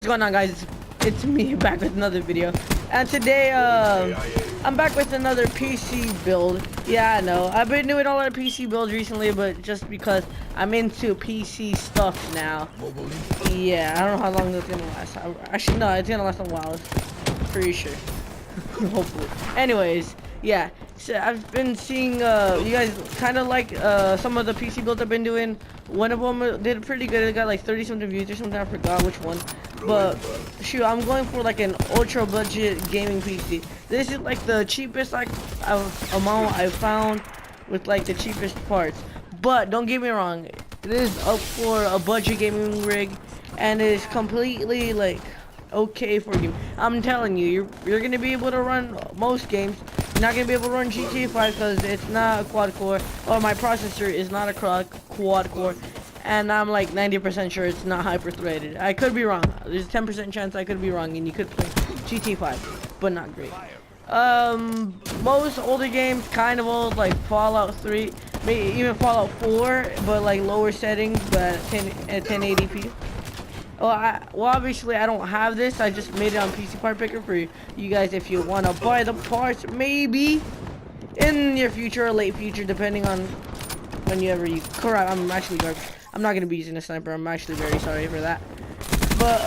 What's going on, guys? It's me back with another video, and today I'm back with another PC build. Yeah, I know I've been doing a lot of PC builds recently, but just because I'm into PC stuff now. Yeah, I don't know how long it's gonna last. Actually, no, it's gonna last a while. Pretty sure. Hopefully. Anyways, yeah. So I've been seeing you guys kind of like some of the PC builds I've been doing. One of them did pretty good. It got like 30 something views or something. I forgot which one. But shoot, I'm going for like an ultra budget gaming PC. This is like the cheapest amount I found with like the cheapest parts. But don't get me wrong, it is up for a budget gaming rig, and it is completely like okay for you. I'm telling you, you're gonna be able to run most games. You're not gonna be able to run GTA 5 because it's not a quad core, or my processor is not a quad core, and I'm like 90% sure it's not hyper threaded. I could be wrong. There's a 10% chance I could be wrong, and you could play GTA 5, but not great. Most older games, kind of old, like Fallout 3, maybe even Fallout 4, but like lower settings, but at 1080p. Well, obviously I don't have this. I just made it on PC Part Picker for you guys if you want to buy the parts, maybe in the near future or late future, depending on whenever you. Correct. I'm actually garbage. I'm not gonna be using a sniper. I'm actually very sorry for that. But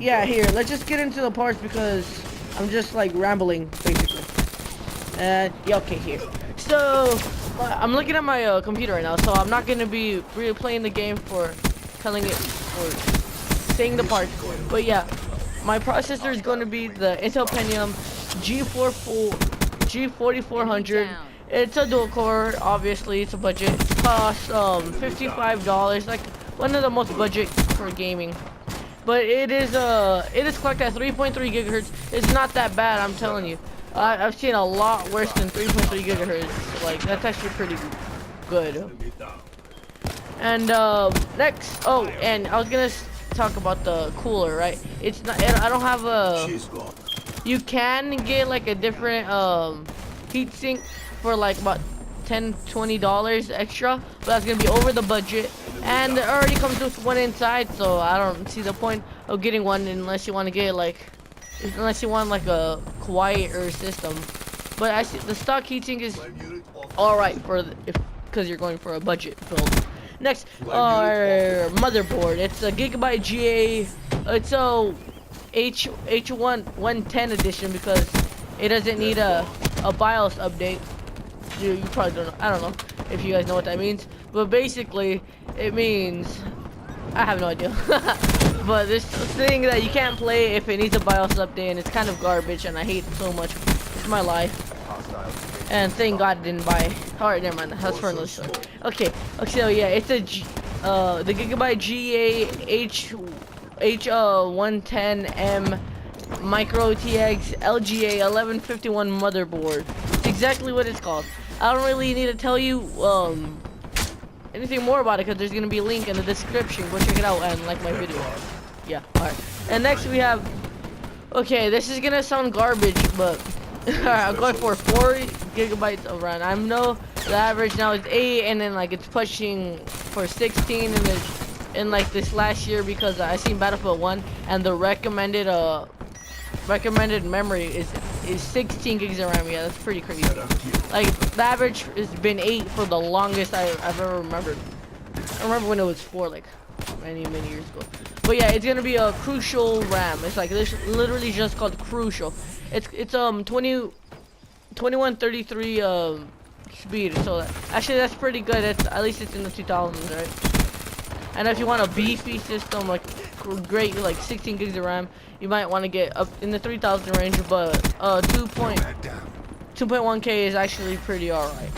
yeah. Here, let's just get into the parts because I'm just like rambling basically. Yeah. Okay. Here. So I'm looking at my computer right now, so I'm not gonna be really playing the game for telling it or saying the parts, but yeah, my processor is going to be the Intel Pentium G4400. It's a dual core, obviously. It's a budget. It costs $55, like one of the most budget for gaming. But it is clocked at 3.3 gigahertz. It's not that bad, I'm telling you. I've seen a lot worse than 3.3 gigahertz. Like, that's actually pretty good. And next, oh, and I was gonna talk about the cooler, right? It's not, I don't have a, you can get like a different heatsink for like about $10-20 extra, but that's gonna be over the budget, and it already comes with one inside, so I don't see the point of getting one unless you want to get like, unless you want like a quieter system. But I see the stock heatsink is all right for because you're going for a budget build. Next, our motherboard. It's a Gigabyte GA. It's a H110 edition because it doesn't need a BIOS update. You probably don't know. I don't know if you guys know what that means, but basically it means I have no idea. But this thing that you can't play if it needs a BIOS update, and it's kind of garbage, and I hate it so much. It's my life. And thank God I didn't buy. Alright, never mind. That's for another story. Okay, so yeah, it's a the Gigabyte GA H110M Micro TX LGA 1151 motherboard. It's exactly what it's called. I don't really need to tell you anything more about it because there's gonna be a link in the description. Go check it out and like my video. Yeah. Alright. And next we have. Okay, this is gonna sound garbage, but. I'm going for 4 gigabytes of RAM. I know the average now is 8, and then like it's pushing for 16 in like this last year because I seen Battlefield 1 and the recommended memory is 16 gigs of RAM. Yeah, that's pretty crazy. Like the average has been 8 for the longest I've ever remembered. I remember when it was 4, like many years ago. But yeah, it's gonna be a crucial RAM. It's like this, literally just called crucial. It's 2133 speed. So actually that's pretty good. At least it's in the 2000s, right? And if you want a beefy system, like great, like 16 gigs of RAM, you might want to get up in the 3000 range. But 2.1K is actually pretty alright.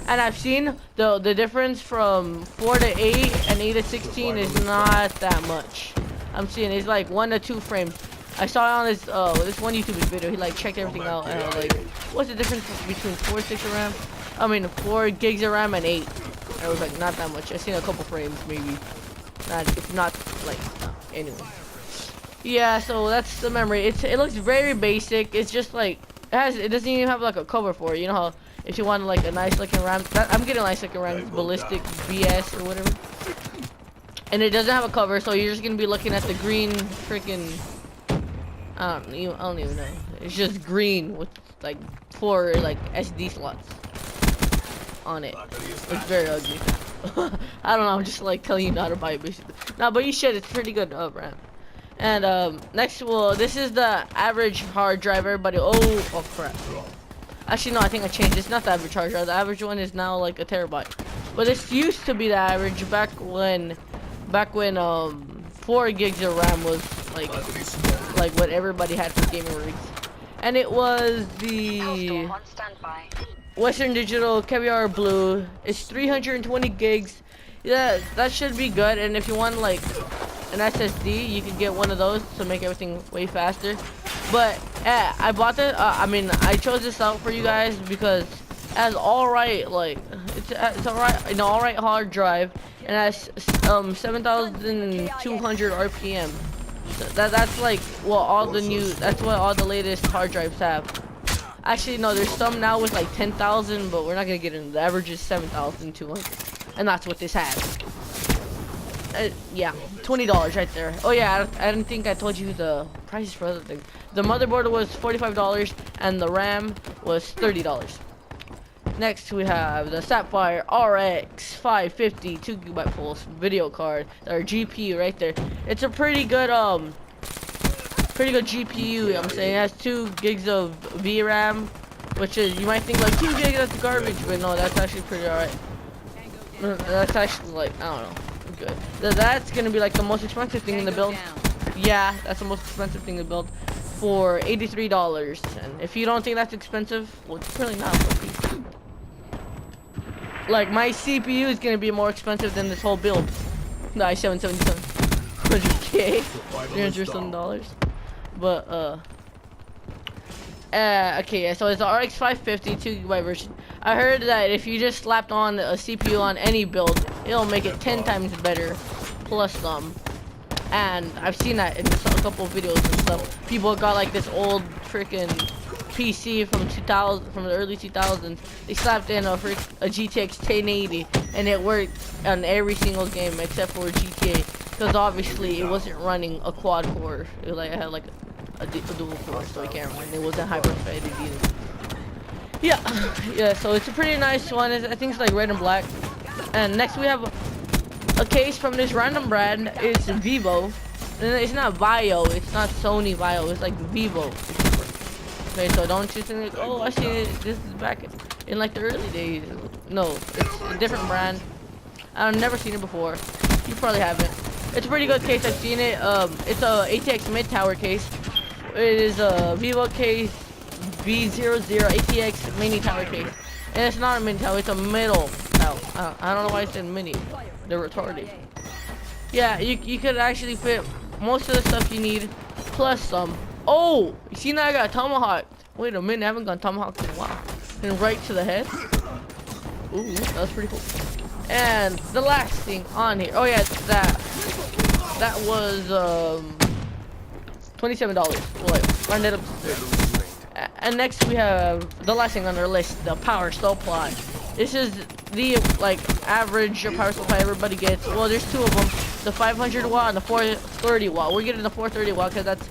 And I've seen the difference from 4 to 8 and 8 to 16 is not that much. I'm seeing it's like 1 to 2 frames. I saw it on this one YouTube video. He like checked everything out and I was like, what's the difference between 4 gigs of RAM and 8? And I was like, not that much. I seen a couple frames maybe. It's not like anyway. Yeah, so that's the memory. It looks very basic. It's just like it doesn't even have like a cover for it. You know how if you want like a nice looking RAM, I'm getting a nice looking RAM, ballistic BS or whatever. and it doesn't have a cover, so you're just gonna be looking at the green freaking. I don't even know. It's just green with like 4 like SD slots on it. It's very ugly. I don't know. I'm just like telling you not to buy it, basically. No, but you should. It's pretty good RAM. And next, well, this is the average hard drive. Everybody. Oh crap. Actually, no. I think I changed. It's not the average hard drive. The average one is now like a terabyte. But this used to be the average back when 4 gigs of RAM was like what everybody had for gaming rigs, and it was the Western Digital Caviar Blue. It's 320 gigs. Yeah, that should be good. And if you want like an SSD, you can get one of those to make everything way faster. But I bought this. I mean, I chose this out for you guys because it has alright, like it's alright, an alright hard drive, and it has 7,200 RPM. So that's like that's what all the latest hard drives have. Actually, no, there's some now with like 10,000, but we're not gonna get into the average is 7,200, and that's what this has. Yeah, $20 right there. Oh yeah, I didn't think I told you the prices for other things. The motherboard was $45, and the RAM was $30. Next, we have the Sapphire RX 550 2GB pulse video card, our GPU right there. It's a pretty good GPU. I'm saying it has 2 gigs of VRAM, which is, you might think like 2 gigs that's garbage, but no, that's actually pretty alright. That's actually like, I don't know, good. That's gonna be like the most expensive thing in the build. Yeah, that's the most expensive thing to build for $83. And if you don't think that's expensive, well, it's really not. Like, my CPU is gonna be more expensive than this whole build. The i7-77, $100K, $300 But okay, so it's the RX 550 2GB version. I heard that if you just slapped on a CPU on any build, it'll make it 10 times better, plus some. And I've seen that in a couple of videos and stuff. People got like this old freaking PC from the early 2000s. They slapped in a GTX 1080, and it worked on every single game except for GTA, because obviously it wasn't running a quad core. It was like, it had like a dual core, so it can't run. It wasn't hyper-threaded either. Yeah, so it's a pretty nice one. I think it's like red and black. And next we have a case from this random brand. It's Vivo. And it's not Vio. It's not Sony Vio. It's like Vivo. Okay, so don't you think like, oh, I see it. This is back in like the early days. No, it's a different brand. I've never seen it before. You probably haven't. It's a pretty good case. I've seen it. It's a ATX mid tower case. It is a Vivo case V00 ATX mini tower case, and it's not a mini tower. It's a middle tower. I don't know why I said mini. They're retarded. Yeah, you could actually fit most of the stuff you need, plus some. Oh, you see now I got tomahawk. Wait a minute, I haven't gone tomahawk in a while. And right to the head. Ooh, that was pretty cool. And the last thing on here. Oh yeah, that was $27. We'll like round it up to 30. And next we have the last thing on our list, the power supply. This is the like average power supply everybody gets. Well, there's 2 of them, the 500 watt and the 430 watt. We're getting the 430 watt because that's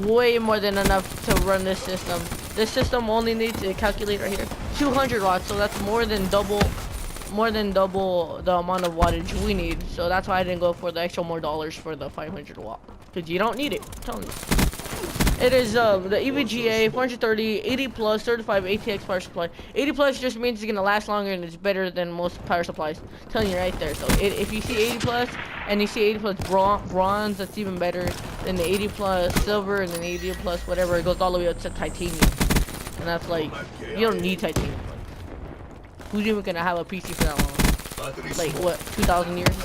way more than enough to run this system. This system only needs a calculator here, 200 watts, so that's more than double the amount of wattage we need. So that's why I didn't go for the extra more dollars for the 500 watt, because you don't need it. I'm telling you. It is the EVGA 430 80 plus certified ATX power supply. 80 plus just means it's gonna last longer and it's better than most power supplies. I'm telling you right there. So if you see 80 plus and you see 80 plus bronze, that's even better than the 80 plus silver, and then 80 plus whatever. It goes all the way up to titanium, and that's like, you don't need titanium. Who's even gonna have a PC for that long? Like what, 2,000 years?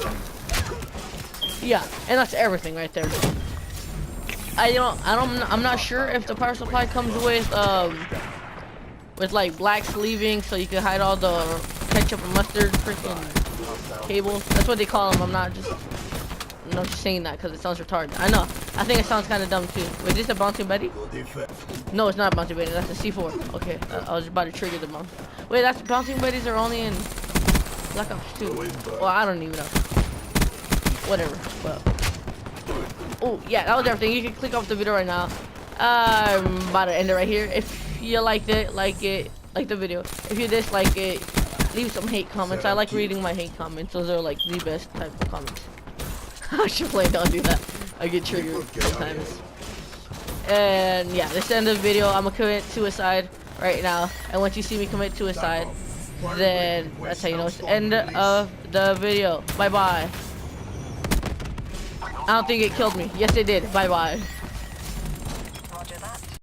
Yeah, and that's everything right there. I'm not sure if the power supply comes with like black sleeving, so you can hide all the ketchup and mustard freaking cables. That's what they call them. I'm not just saying that because it sounds retarded. I know. I think it sounds kind of dumb too. Wait, is this a bouncing Betty? No, it's not a bouncing Betty. That's a C4. Okay, I was about to trigger the bounce. Wait, that's bouncing Betties are only in Black Ops 2. Well, I don't even know. whatever. But oh yeah, that was everything. You can click off the video right now. I'm about to end it right here. If you liked it, like the video. If you dislike it, leave some hate comments. I like reading my hate comments. Those are like the best type of comments. I should play. Don't do that. I get triggered sometimes. And yeah, this is the end of the video. I'm gonna commit suicide right now. And once you see me commit suicide, then that's how you know it's the end of the video. Bye bye. I don't think it killed me. Yes, it did. Bye bye.